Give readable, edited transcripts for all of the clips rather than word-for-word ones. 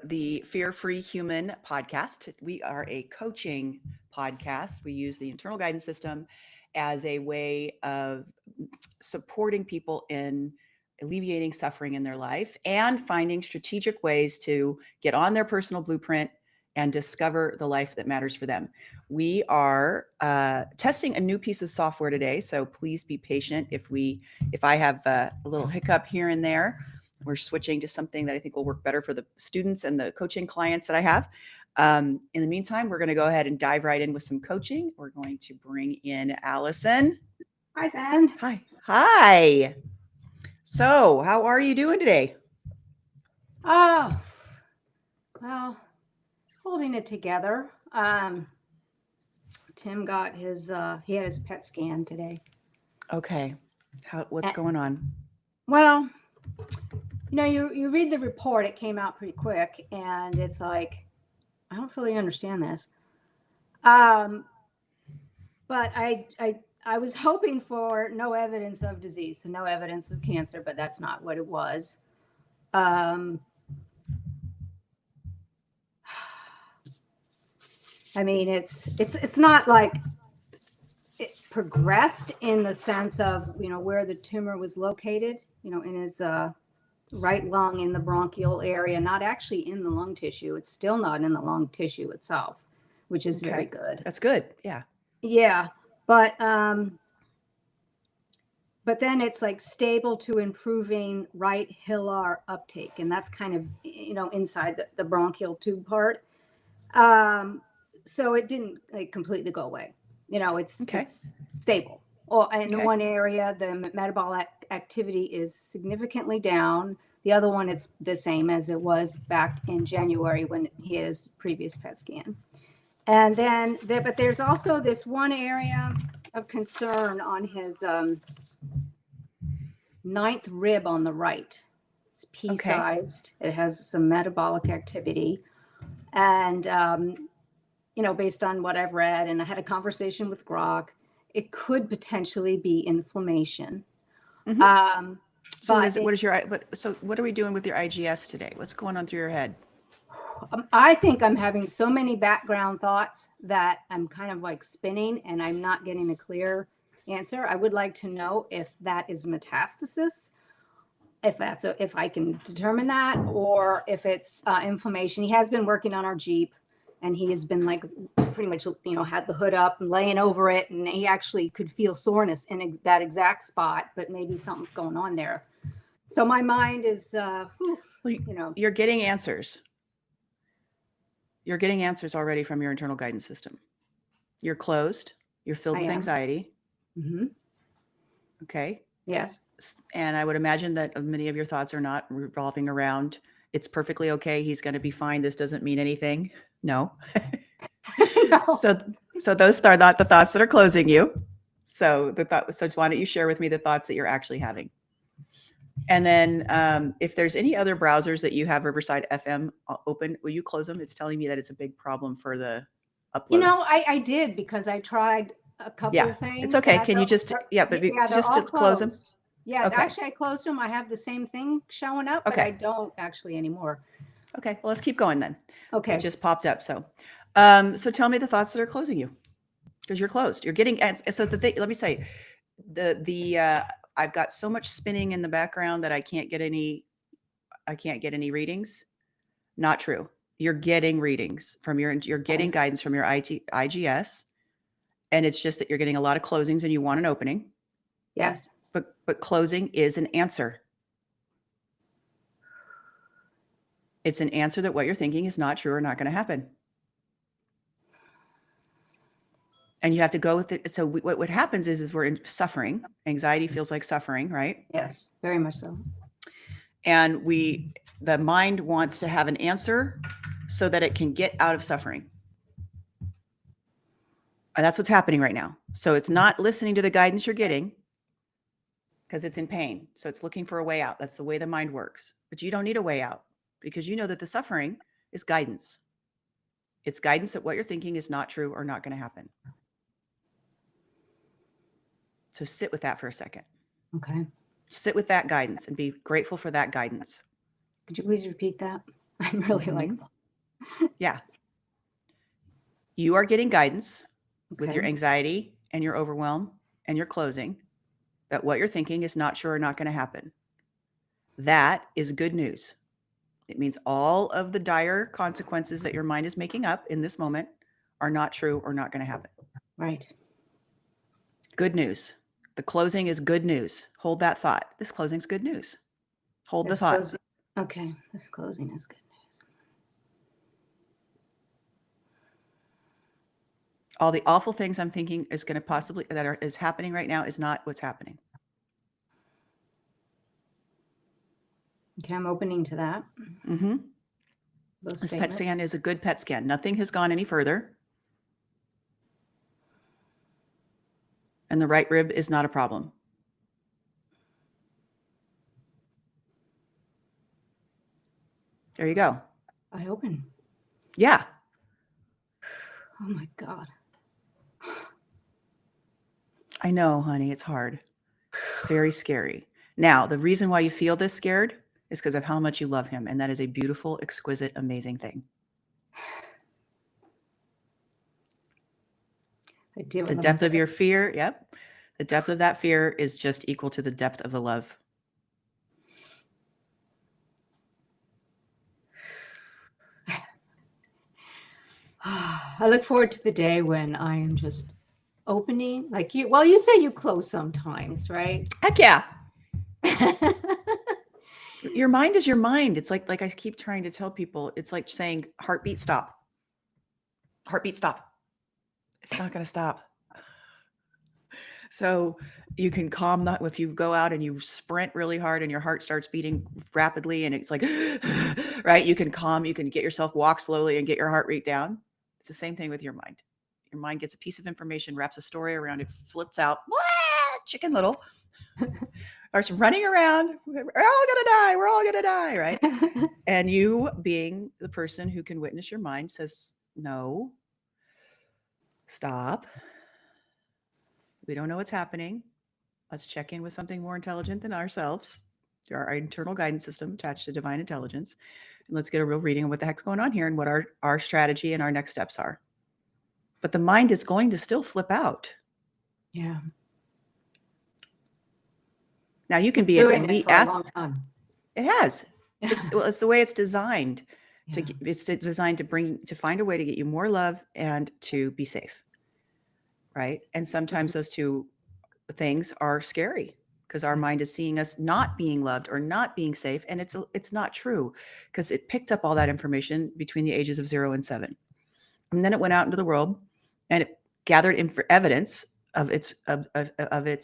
the Fear Free Human podcast. We are a coaching podcast. We use the internal guidance system as a way of supporting people in alleviating suffering in their life and finding strategic ways to get on their personal blueprint and discover the life that matters for them. We are testing a new piece of software today, so please be patient if I have a little hiccup here and there. We're switching to something that I think will work better for the students and the coaching clients that I have. In the meantime, we're going to go ahead and dive right in with some coaching. We're going to bring in Allison. Hi, Zen. Hi. So, how are you doing today? Oh, well, holding it together. Tim got he had his PET scan today. Okay. What's going on? Well, you read the report, it came out pretty quick, and it's like, I don't fully understand this. But I was hoping for no evidence of disease, so no evidence of cancer, but that's not what it was. I mean, it's not like it progressed in the sense of, where the tumor was located, in his right lung in the bronchial area, not actually in the lung tissue. It's still not in the lung tissue itself, which is very good. That's good. Yeah. Yeah. But then it's like stable to improving right hilar uptake. And that's kind of, inside the bronchial tube part. So it didn't completely go away. It's stable. In one area, the metabolic activity is significantly down. The other one, it's the same as it was back in January when he had his previous PET scan. And then, but there's also this one area of concern on his ninth rib on the right. It's pea-sized. It has some metabolic activity. And, based on what I've read, and I had a conversation with Grok, it could potentially be inflammation. Mm-hmm. So what are we doing with your IGS today? What's going on through your head? I think I'm having so many background thoughts that I'm kind of like spinning and I'm not getting a clear answer. I would like to know if that is metastasis, if I can determine that, or if it's inflammation. He has been working on our Jeep, and he has been pretty much, had the hood up and laying over it, and he actually could feel soreness in that exact spot, but maybe something's going on there. So my mind is, You're getting answers. You're getting answers already from your internal guidance system. You're closed. You're filled with anxiety. Mm-hmm. Okay. Yes. And I would imagine that many of your thoughts are not revolving around, it's perfectly okay, he's going to be fine, this doesn't mean anything. No. No. So those are not the thoughts that are closing you. So why don't you share with me the thoughts that you're actually having? And then if there's any other browsers that you have Riverside FM open, will you close them? It's telling me that it's a big problem for the uploads. I did, because I tried a couple of things. It's okay. Can you just close them? Yeah, actually I closed them. I have the same thing showing up, but I don't actually anymore. Okay, well, let's keep going then. Okay. It just popped up. So tell me the thoughts that are closing you, because you're closed. You're getting, so the thing, let me say, I've got so much spinning in the background that I can't get any readings. Not true. You're getting readings from you're getting guidance from your IGS, and it's just that you're getting a lot of closings and you want an opening. Yes. But closing is an answer. It's an answer that what you're thinking is not true or not going to happen. And you have to go with it. So what happens is we're in suffering. Anxiety feels like suffering, right? Yes, very much so. And the mind wants to have an answer so that it can get out of suffering. And that's what's happening right now. So it's not listening to the guidance you're getting because it's in pain. So it's looking for a way out. That's the way the mind works. But you don't need a way out, because you know that the suffering is guidance. It's guidance that what you're thinking is not true or not going to happen. So sit with that for a second. Okay. Sit with that guidance and be grateful for that guidance. Could you please repeat that? I'm really like, Yeah. You are getting guidance with your okay. anxiety and your overwhelm and your closing that what you're thinking is not true or not going to happen. That is good news. It means all of the dire consequences that your mind is making up in this moment are not true or not going to happen. Right. Good news. The closing is good news. Hold that thought. This closing's good news. Hold the This thought. closing. Okay. This closing is good news. All the awful things I'm thinking is going to possibly is happening right now is not what's happening. Okay. I'm opening to that. Mm-hmm. Those This PET statements. scan is a good PET scan. Nothing has gone any further. And the right rib is not a problem. There you go. I open. Yeah. Oh my God. I know, honey, it's hard. It's very scary. Now, the reason why you feel this scared is because of how much you love him. And that is a beautiful, exquisite, amazing thing. I do. The depth of your fear, yep. The depth of that fear is just equal to the depth of the love. I look forward to the day when I am just opening, like you. Well, you say you close sometimes, right? Heck yeah. Your mind is your mind. It's like I keep trying to tell people, it's like saying heartbeat stop. Heartbeat stop. It's not going to stop. So you can calm that if you go out and you sprint really hard and your heart starts beating rapidly and it's like, right? You can calm, you can get yourself walk slowly and get your heart rate down. It's the same thing with your mind. Your mind gets a piece of information, wraps a story around it, flips out, Chicken Little, starts running around. We're all gonna die. We're all gonna die, right? And you, being the person who can witness your mind, says, no, stop. We don't know what's happening. Let's check in with something more intelligent than ourselves, our internal guidance system attached to divine intelligence. And let's get a real reading of what the heck's going on here and what our strategy and our next steps are. But the mind is going to still flip out. Yeah. Now you can be an elite athlete. A long time. It has. It's the way it's designed. Yeah. It's designed to find a way to get you more love and to be safe. Right. And sometimes those two things are scary because our mind is seeing us not being loved or not being safe. And it's not true because it picked up all that information between the ages of 0 and 7. And then it went out into the world and it gathered evidence of its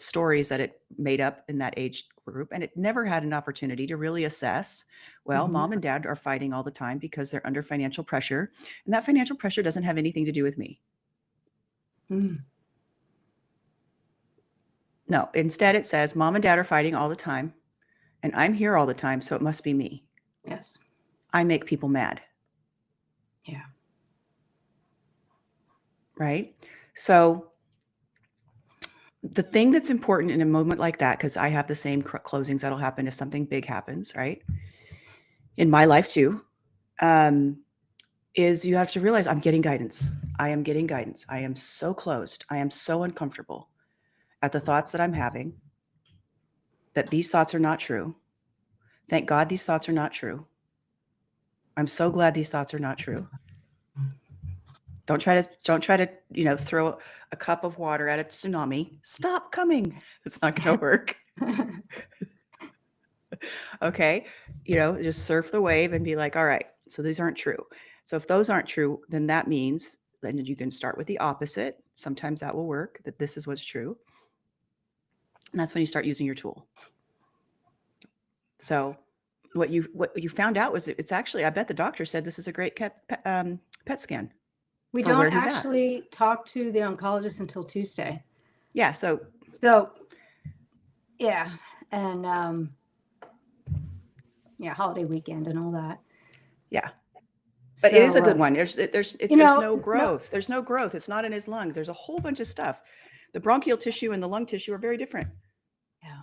stories that it made up in that age group. And it never had an opportunity to really assess, well, mom and dad are fighting all the time because they're under financial pressure. And that financial pressure doesn't have anything to do with me. No, instead it says mom and dad are fighting all the time and I'm here all the time. So it must be me. Yes. I make people mad. Yeah. Right. So the thing that's important in a moment like that, because I have the same closings that'll happen if something big happens, right? In my life too, is you have to realize I'm getting guidance. I am getting guidance. I am so closed. I am so uncomfortable at the thoughts that I'm having, that these thoughts are not true. Thank God these thoughts are not true. I'm so glad these thoughts are not true. Don't try to, throw a cup of water at a tsunami. Stop coming. It's not going to work. Okay. Just surf the wave and be like, all right, so these aren't true. So if those aren't true, then that means then you can start with the opposite. Sometimes that will work, that this is what's true. And that's when you start using your tool. So what you found out was it's actually, I bet the doctor said this is a great PET scan. We don't actually talk to the oncologist until Tuesday. Yeah. So yeah. And holiday weekend and all that. Yeah. But it is a good one. There's no growth. No. There's no growth. It's not in his lungs. There's a whole bunch of stuff. The bronchial tissue and the lung tissue are very different. Yeah.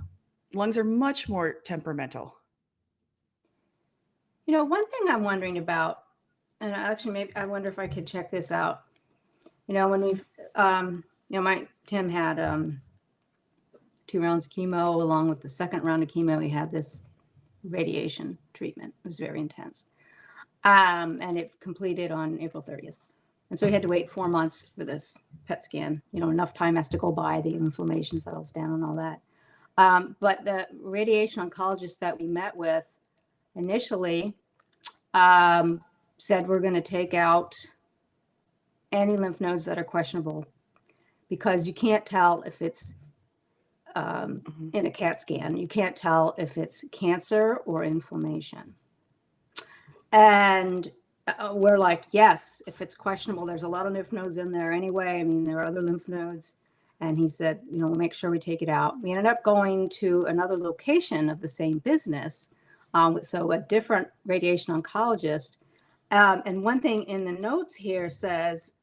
Lungs are much more temperamental. One thing I'm wondering about, and actually maybe I wonder if I could check this out. When we've, Tim had 2 rounds of chemo. Along with the second round of chemo, he had this radiation treatment. It was very intense. And it completed on April 30th. And so he had to wait 4 months for this PET scan. Enough time has to go by, the inflammation settles down and all that. But the radiation oncologist that we met with initially said we're going to take out any lymph nodes that are questionable, because you can't tell if it's in a CAT scan. You can't tell if it's cancer or inflammation. And we're like, yes, if it's questionable, there's a lot of lymph nodes in there anyway. I mean, there are other lymph nodes. And he said, we'll make sure we take it out. We ended up going to another location of the same business. So a different radiation oncologist. And one thing in the notes here says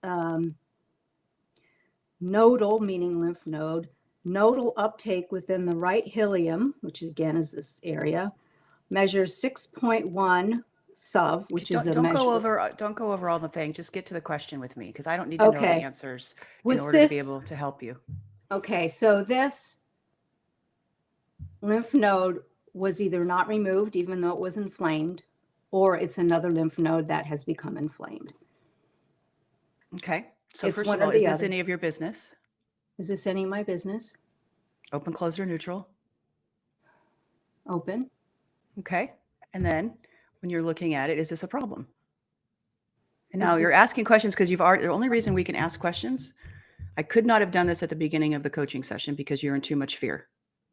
nodal, meaning lymph node, nodal uptake within the right hilum, which again is this area, measures 6.1 SUV, which is a Don't measure. Don't go over all the thing. Just get to the question with me, because I don't need to know the answers in order to be able to help you. Okay, so this lymph node was either not removed, even though it was inflamed, or it's another lymph node that has become inflamed. Okay. So first of all, is this any of your business? Is this any of my business? Open, closed, or neutral? Open. Okay. And then when you're looking at it, is this a problem? And now you're asking questions because the only reason we can ask questions, I could not have done this at the beginning of the coaching session because you're in too much fear.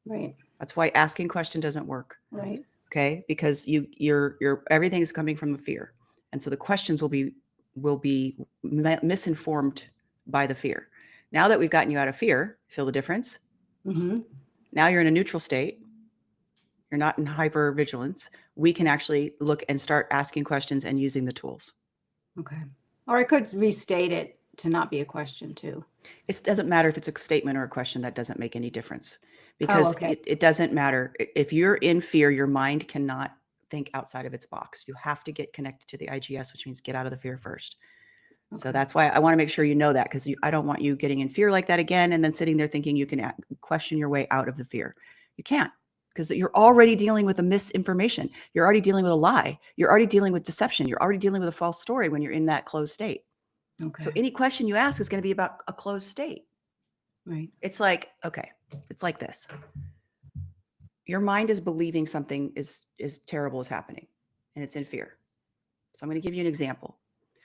Right. That's why asking question doesn't work. Right. Okay. Because you're everything is coming from the fear. And so the questions will be misinformed by the fear. Now that we've gotten you out of fear, feel the difference? Mm-hmm. Now you're in a neutral state. You're not in hypervigilance. We can actually look and start asking questions and using the tools. Okay. Or I could restate it to not be a question too. It doesn't matter if it's a statement or a question. That doesn't make any difference, because it doesn't matter. If you're in fear, your mind cannot think outside of its box. You have to get connected to the IGS, which means get out of the fear first. Okay. So that's why I want to make sure you know that, because I don't want you getting in fear like that again and then sitting there thinking you can question your way out of the fear. You can't, because you're already dealing with a misinformation. You're already dealing with a lie. You're already dealing with deception. You're already dealing with a false story when you're in that closed state. Okay. So any question you ask is going to be about a closed state. Right. It's like, okay, it's like this. Your mind is believing something is terrible is happening, and it's in fear. So I'm going to give you an example.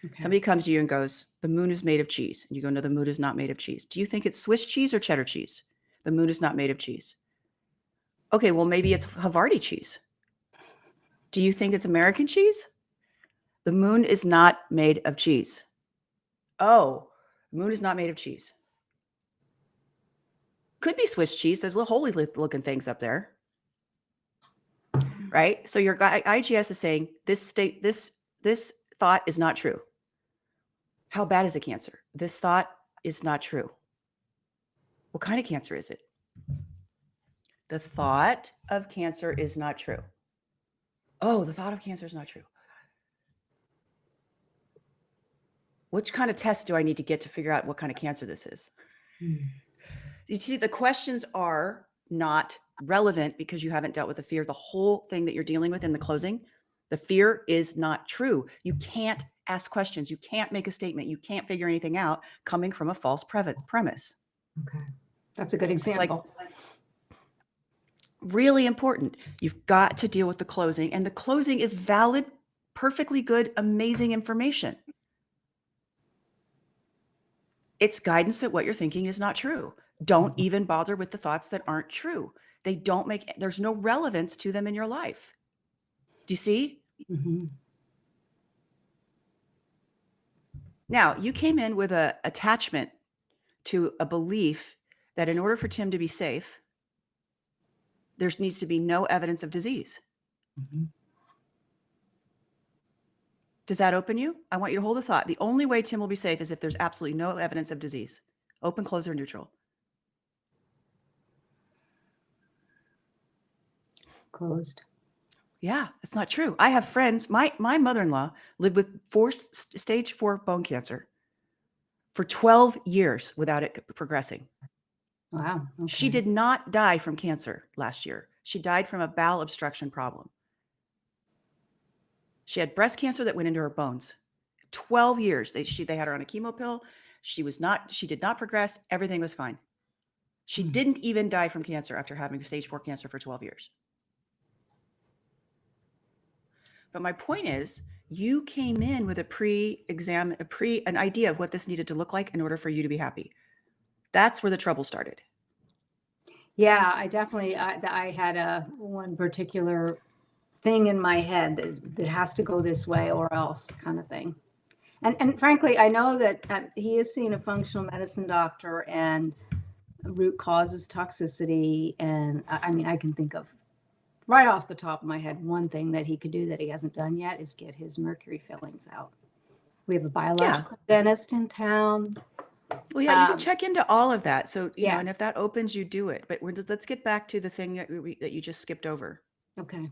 Okay. Somebody comes to you and goes, the moon is made of cheese. And you go, no, the moon is not made of cheese. Do you think it's Swiss cheese or cheddar cheese? The moon is not made of cheese. Okay, well, maybe it's Havarti cheese. Do you think it's American cheese? The moon is not made of cheese. Oh, the moon is not made of cheese. Could be Swiss cheese. There's little holy looking things up there. Right? So your IGS is saying this thought is not true. How bad is the cancer? This thought is not true. What kind of cancer is it? The thought of cancer is not true. Oh, the thought of cancer is not true. Which kind of test do I need to get to figure out what kind of cancer this is? You see, the questions are not relevant because you haven't dealt with the fear. The whole thing that you're dealing with in the closing, the fear is not true. You can't ask questions. You can't make a statement. You can't figure anything out coming from a false premise. Okay. That's a good example. It's like really important. You've got to deal with the closing, and the closing is valid, perfectly good, amazing information. It's guidance that what you're thinking is not true. Don't even bother with the thoughts that aren't true. They don't there's no relevance to them in your life. Do you see? Mm-hmm. Now, you came in with an attachment to a belief that in order for Tim to be safe, there needs to be no evidence of disease. Mm-hmm. Does that open you? I want you to hold the thought. The only way Tim will be safe is if there's absolutely no evidence of disease. Open, closed, or neutral? Closed. Yeah, it's not true. I have friends. My mother-in-law lived with stage 4 bone cancer for 12 years without it progressing. Wow. She Okay. did not die from cancer last year. She died from a bowel obstruction problem. She had breast cancer that went into her bones. 12 years. They had her on a chemo pill. She did not progress. Everything was fine. She didn't even die from cancer after having stage 4 cancer for 12 years. But my point is, you came in with an idea of what this needed to look like in order for you to be happy. That's where the trouble started. Yeah, I definitely, I had one particular thing in my head that has to go this way or else kind of thing. And frankly, I know that he is seeing a functional medicine doctor, and root causes toxicity. And I mean, I can think of right off the top of my head, one thing that he could do that he hasn't done yet is get his mercury fillings out. We have a biological dentist in town. Well, yeah, you can check into all of that. So, Yeah. and if that opens, you do it. But let's get back to the thing that you just skipped over. Okay.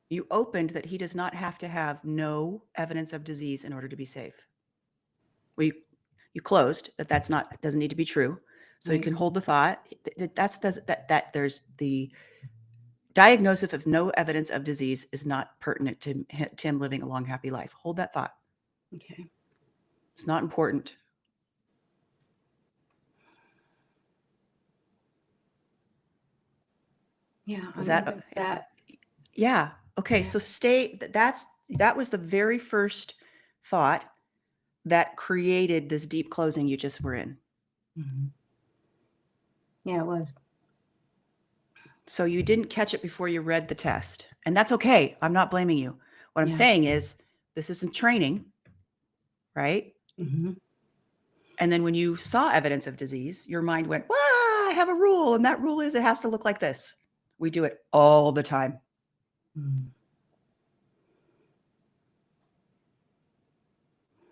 You opened that he does not have to have no evidence of disease in order to be safe. Well, you closed that doesn't need to be true. So you can hold the thought that there's the diagnosis of no evidence of disease is not pertinent to him living a long, happy life. Hold that thought. Okay. It's not important. Yeah. Is that? Yeah. Okay. So that was the very first thought that created this deep closing you just were in. Mm-hmm. Yeah, it was. So you didn't catch it before you read the test. And that's okay. I'm not blaming you. What I'm saying is this isn't training, right? Mm-hmm. And then when you saw evidence of disease, your mind went, I have a rule. And that rule is it has to look like this. We do it all the time. Mm-hmm.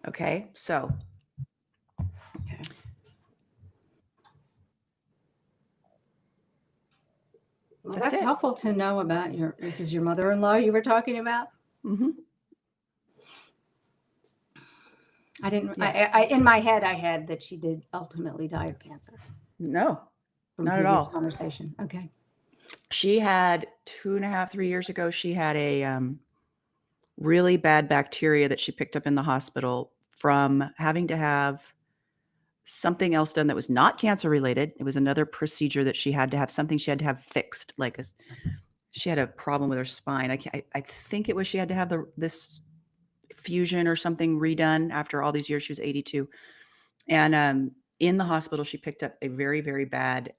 Okay. So. Okay. Well, that's helpful to know about this is your mother-in-law you were talking about? Mm-hmm. I didn't, I in my head, I had that she did ultimately die of cancer. No, from not at all. Conversation. Okay. She had 2.5, 3 years ago, she had a really bad bacteria that she picked up in the hospital from having to have something else done that was not cancer related. It was another procedure that she had to have fixed. She had a problem with her spine. I think it was she had to have this fusion or something redone after all these years. She was 82. And in the hospital, she picked up a very, very bad,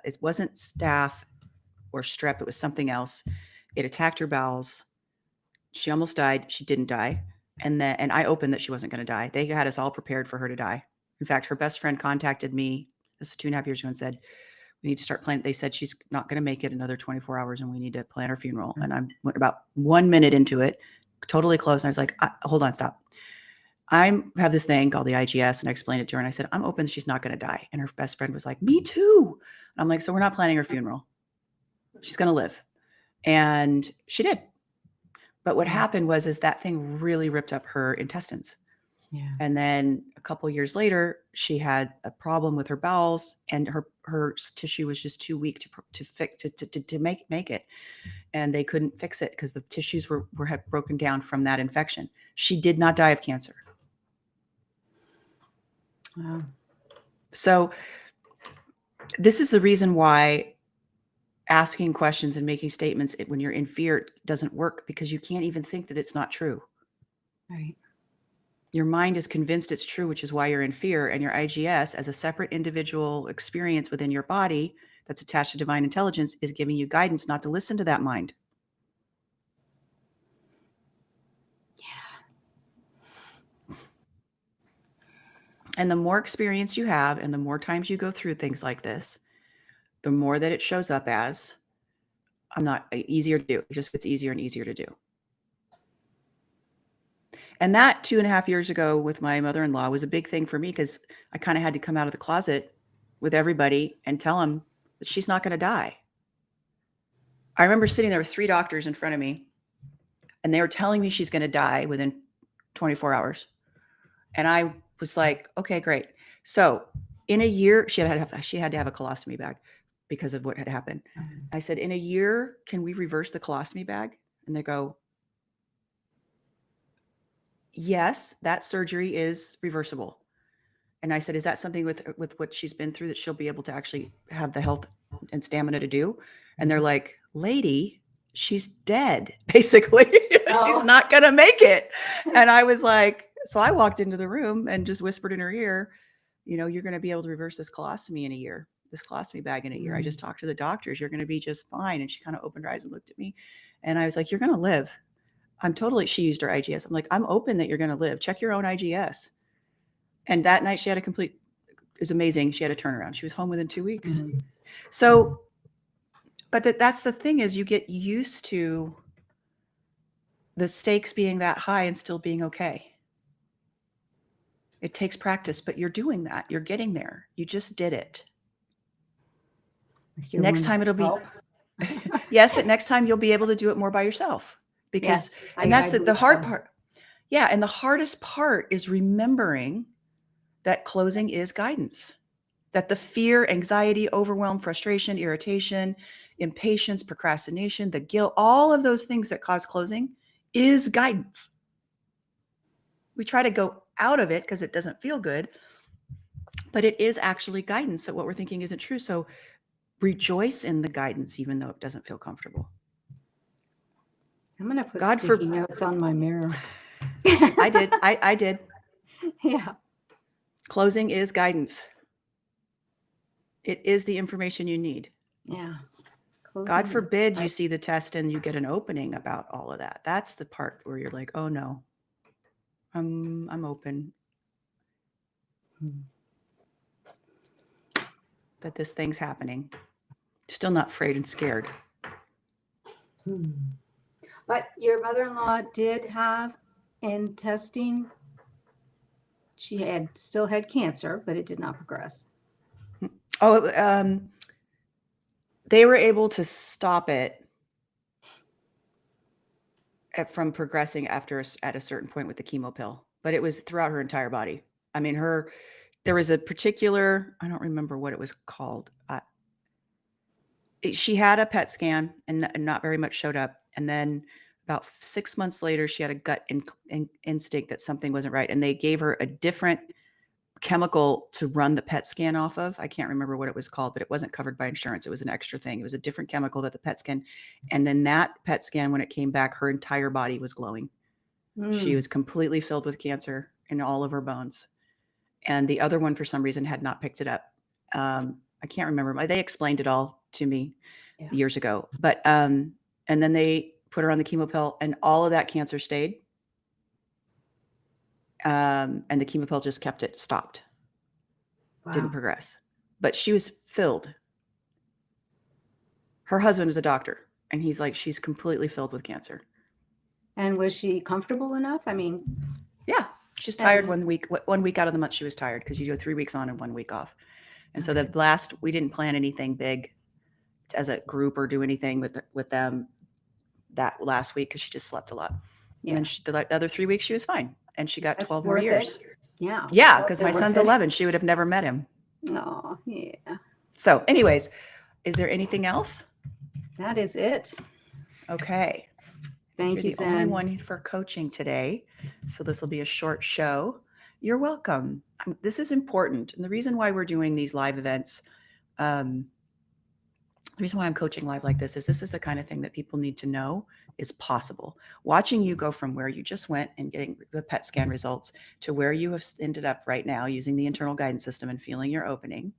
it wasn't staph or strep. It was something else. It attacked her bowels. She almost died. She didn't die. And I opened that she wasn't going to die. They had us all prepared for her to die. In fact, her best friend contacted me, this was 2.5 years ago, and said, we need to start planning. They said she's not going to make it another 24 hours and we need to plan her funeral. And I went about 1 minute into it, totally close. And I was like, hold on, stop. I have this thing called the IGS, and I explained it to her. And I said, I'm open. She's not going to die. And her best friend was like, me too. And I'm like, so we're not planning her funeral. She's going to live. And she did. But what happened was that thing really ripped up her intestines. Yeah. And then a couple of years later, she had a problem with her bowels, and her tissue was just too weak to make it. And they couldn't fix it because the tissues had broken down from that infection. She did not die of cancer. Wow. So this is the reason why asking questions and making statements when you're in fear doesn't work, because you can't even think that it's not true. Right. Your mind is convinced it's true, which is why you're in fear. And your IGS, as a separate individual experience within your body that's attached to divine intelligence, is giving you guidance not to listen to that mind. Yeah. And the more experience you have and the more times you go through things like this, the more that it shows up as, easier to do. It just gets easier and easier to do. And that 2.5 years ago with my mother-in-law was a big thing for me, because I kind of had to come out of the closet with everybody and tell them that she's not going to die. I remember sitting there with 3 doctors in front of me, and they were telling me she's going to die within 24 hours. And I was like, okay, great. So in a year, she had to have a colostomy bag because of what had happened. I said, in a year, can we reverse the colostomy bag? And they go, yes, that surgery is reversible. And I said, is that something with what she's been through that she'll be able to actually have the health and stamina to do? And they're like, lady, she's dead, basically. She's not going to make it. And I was like, so I walked into the room and just whispered in her ear, you know, you're going to be able to reverse this colostomy in a year, this colostomy bag in a year. I just talked to the doctors. You're going to be just fine. And she kind of opened her eyes and looked at me. And I was like, you're going to live. She used her IGS. I'm like, I'm open that you're going to live. Check your own IGS. And that night she had it was amazing. She had a turnaround. She was home within 2 weeks. So, but that's the thing is you get used to the stakes being that high and still being okay. It takes practice, but you're doing that. You're getting there. You just did it. Next time it'll be, yes, but next time you'll be able to do it more by yourself because, and that's the hard part. Yeah. And the hardest part is remembering that closing is guidance, that the fear, anxiety, overwhelm, frustration, irritation, impatience, procrastination, the guilt, all of those things that cause closing is guidance. We try to go out of it because it doesn't feel good, but it is actually guidance that what we're thinking isn't true. So rejoice in the guidance, even though it doesn't feel comfortable. I'm going to put sticky notes on my mirror. I did. I did. Yeah. Closing is guidance. It is the information you need. Yeah. God forbid you see the test and you get an opening about all of that. That's the part where you're like, oh no, I'm open. That this thing's happening. Still not afraid and scared. But your mother-in-law did have in testing, she still had cancer, but it did not progress. Oh, they were able to stop it from progressing at a certain point with the chemo pill, but it was throughout her entire body. I mean, there was a particular, I don't remember what it was called. She had a PET scan and not very much showed up. And then about 6 months later, she had a gut instinct that something wasn't right. And they gave her a different chemical to run the PET scan off of. I can't remember what it was called, but it wasn't covered by insurance. It was an extra thing. It was a different chemical that the PET scan. And then that PET scan, when it came back, her entire body was glowing. She was completely filled with cancer in all of her bones. And the other one, for some reason, had not picked it up. I can't remember. They explained it all to me years ago. But and then they put her on the chemo pill, and all of that cancer stayed. And the chemo pill just kept it stopped. Wow. Didn't progress. But she was filled. Her husband was a doctor, and he's like, she's completely filled with cancer. And was she comfortable enough? I mean, yeah, she's tired 1 week. 1 week out of the month she was tired because you go 3 weeks on and 1 week off. And so we didn't plan anything big as a group or do anything with them that last week because she just slept a lot. Yeah. And the other 3 weeks she was fine, and she got 12 more years. Yeah. Yeah, because my son's 11. She would have never met him. Oh, yeah. So anyways, is there anything else? That is it. Okay. Thank you, Zen. You're the only one for coaching today. So this will be a short show. You're welcome. This is important. And the reason why we're doing these live events, the reason why I'm coaching live like this is the kind of thing that people need to know is possible. Watching you go from where you just went and getting the PET scan results to where you have ended up right now using the internal guidance system and feeling your opening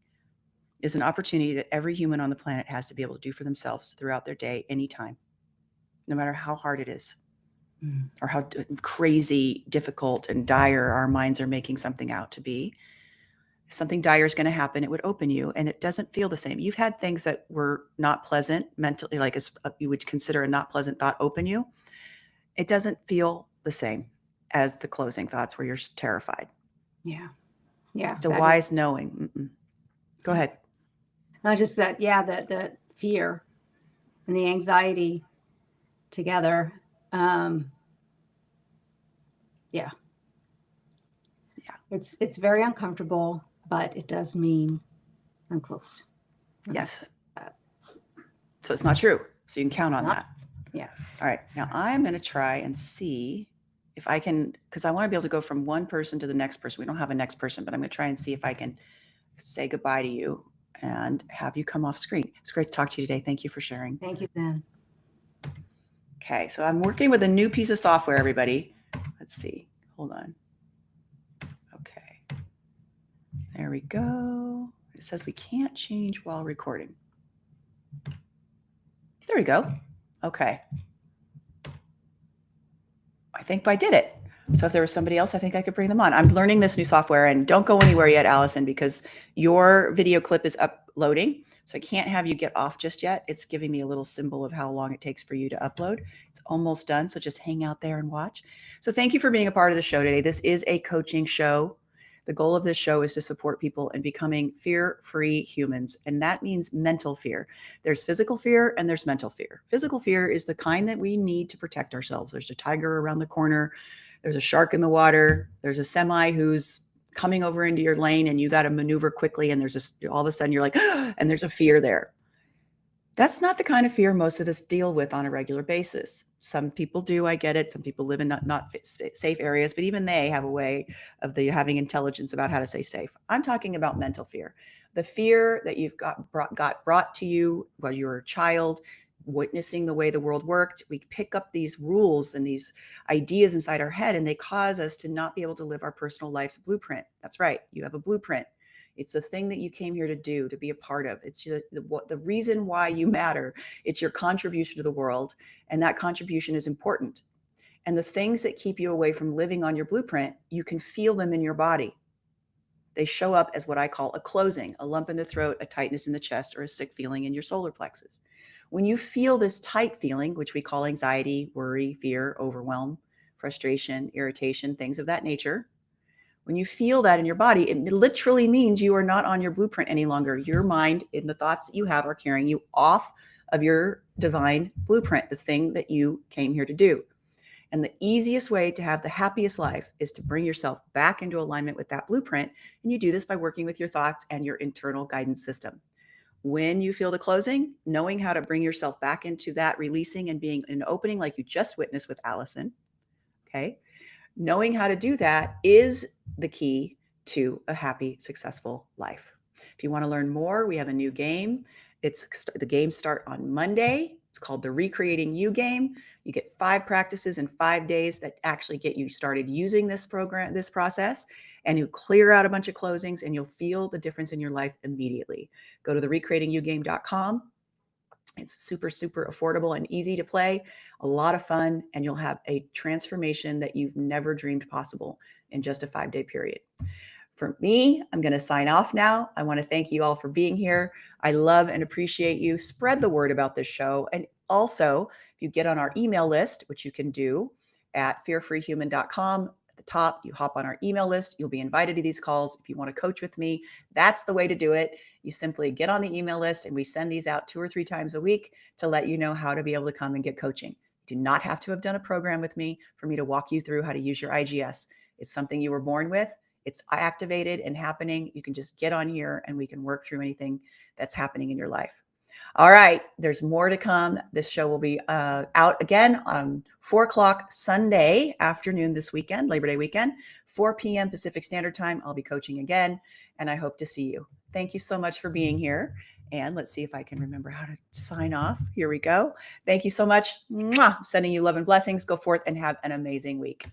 is an opportunity that every human on the planet has to be able to do for themselves throughout their day, anytime, no matter how hard it is or how crazy, difficult, and dire our minds are making something out to be. If something dire is going to happen, it would open you, and it doesn't feel the same. You've had things that were not pleasant mentally, like as you would consider a not pleasant thought open you. It doesn't feel the same as the closing thoughts where you're terrified. Yeah. Yeah. It's a wise knowing. Go ahead. Not just that. Yeah. The fear. and the anxiety together. Yeah. It's very uncomfortable, but it does mean I'm closed. Yes. So it's not true. So you can count on that. Yes. All right. Now I'm going to try and see if I can, because I want to be able to go from one person to the next person. We don't have a next person, but I'm going to try and see if I can say goodbye to you and have you come off screen. It's great to talk to you today. Thank you for sharing. Thank you, Zen. Okay. So I'm working with a new piece of software, everybody. Let's see. Hold on. Okay. There we go. It says we can't change while recording. There we go. Okay. I think I did it. So if there was somebody else, I think I could bring them on. I'm learning this new software, and don't go anywhere yet, Allison, because your video clip is uploading. So I can't have you get off just yet. It's giving me a little symbol of how long it takes for you to upload. It's almost done. So just hang out there and watch. So thank you for being a part of the show today. This is a coaching show. The goal of this show is to support people in becoming fear-free humans. And that means mental fear. There's physical fear and there's mental fear. Physical fear is the kind that we need to protect ourselves. There's a tiger around the corner. There's a shark in the water. There's a semi who's coming over into your lane and you got to maneuver quickly. And there's just all of a sudden you're like, and there's a fear there. That's not the kind of fear most of us deal with on a regular basis. Some people do, I get it. Some people live in not safe areas, but even they have a way of having intelligence about how to stay safe. I'm talking about mental fear. The fear that you've got brought to you while you were a child, witnessing the way the world worked. We pick up these rules and these ideas inside our head, and they cause us to not be able to live our personal life's blueprint. That's right. You have a blueprint. It's the thing that you came here to do, to be a part of. It's the reason why you matter. It's your contribution to the world. And that contribution is important. And the things that keep you away from living on your blueprint, you can feel them in your body. They show up as what I call a closing, a lump in the throat, a tightness in the chest, or a sick feeling in your solar plexus. When you feel this tight feeling, which we call anxiety, worry, fear, overwhelm, frustration, irritation, things of that nature, when you feel that in your body, it literally means you are not on your blueprint any longer. Your mind and the thoughts that you have are carrying you off of your divine blueprint, the thing that you came here to do. And the easiest way to have the happiest life is to bring yourself back into alignment with that blueprint. And you do this by working with your thoughts and your internal guidance system. When you feel the closing, knowing how to bring yourself back into that releasing and being an opening like you just witnessed with Allison, okay? Knowing how to do that is the key to a happy, successful life. If you want to learn more, we have a new game. The games start on Monday. It's called the Recreating You game. You get 5 practices in 5 days that actually get you started using this process, and you clear out a bunch of closings and you'll feel the difference in your life immediately. Go to therecreatingyou.com. It's super, super affordable and easy to play, a lot of fun, and you'll have a transformation that you've never dreamed possible in just a 5-day period. For me, I'm going to sign off now. I want to thank you all for being here. I love and appreciate you. Spread the word about this show. And also, if you get on our email list, which you can do at fearfreehuman.com, at the top, you hop on our email list. You'll be invited to these calls. If you want to coach with me, that's the way to do it. You simply get on the email list, and we send these out 2 or 3 times a week to let you know how to be able to come and get coaching. You do not have to have done a program with me for me to walk you through how to use your IGS. It's something you were born with. It's activated and happening. You can just get on here and we can work through anything that's happening in your life. All right, there's more to come. This show will be out again on 4 o'clock Sunday afternoon this weekend, Labor Day weekend, 4 p.m. Pacific Standard Time. I'll be coaching again, and I hope to see you. Thank you so much for being here. And let's see if I can remember how to sign off. Here we go. Thank you so much. Mwah. Sending you love and blessings. Go forth and have an amazing week.